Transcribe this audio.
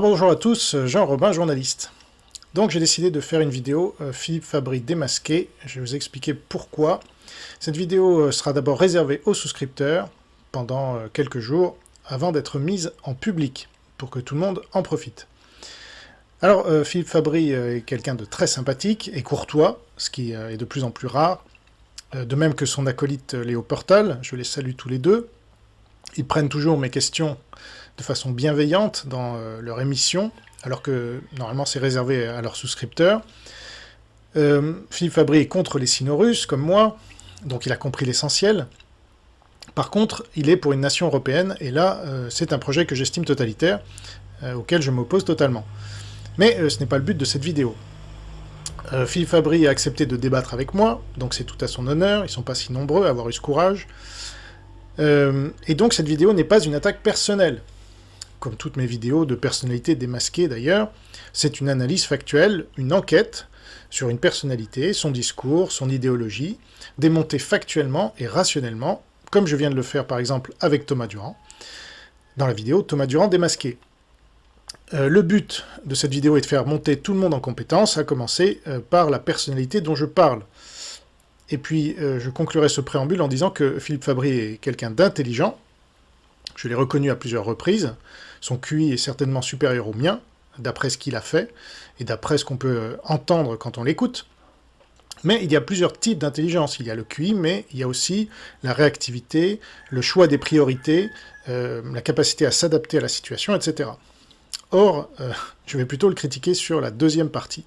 Bonjour à tous, Jean-Robin, journaliste. Donc j'ai décidé de faire une vidéo Philippe Fabry démasqué. Je vais vous expliquer pourquoi. Cette vidéo sera d'abord réservée aux souscripteurs pendant quelques jours avant d'être mise en public pour que tout le monde en profite. Alors Philippe Fabry est quelqu'un de très sympathique et courtois, ce qui est de plus en plus rare. De même que son acolyte Léo Portal, je les salue tous les deux. Ils prennent toujours mes questions de façon bienveillante dans leur émission, alors que normalement c'est réservé à leurs souscripteurs. Philippe Fabry est contre les sino-russes, comme moi, donc il a compris l'essentiel. Par contre, il est pour une nation européenne, et là, c'est un projet que j'estime totalitaire, auquel je m'oppose totalement. Mais ce n'est pas le but de cette vidéo. Philippe Fabry a accepté de débattre avec moi, donc c'est tout à son honneur, ils ne sont pas si nombreux à avoir eu ce courage. Et donc cette vidéo n'est pas une attaque personnelle, comme toutes mes vidéos de personnalités démasquées d'ailleurs, c'est une analyse factuelle, une enquête sur une personnalité, son discours, son idéologie, démontée factuellement et rationnellement, comme je viens de le faire par exemple avec Thomas Durand, dans la vidéo Thomas Durand démasqué. Le but de cette vidéo est de faire monter tout le monde en compétence, à commencer par la personnalité dont je parle. Et puis je conclurai ce préambule en disant que Philippe Fabry est quelqu'un d'intelligent, je l'ai reconnu à plusieurs reprises, son QI est certainement supérieur au mien, d'après ce qu'il a fait, et d'après ce qu'on peut entendre quand on l'écoute. Mais il y a plusieurs types d'intelligence. Il y a le QI, mais il y a aussi la réactivité, le choix des priorités, la capacité à s'adapter à la situation, etc. Or, je vais plutôt le critiquer sur la deuxième partie.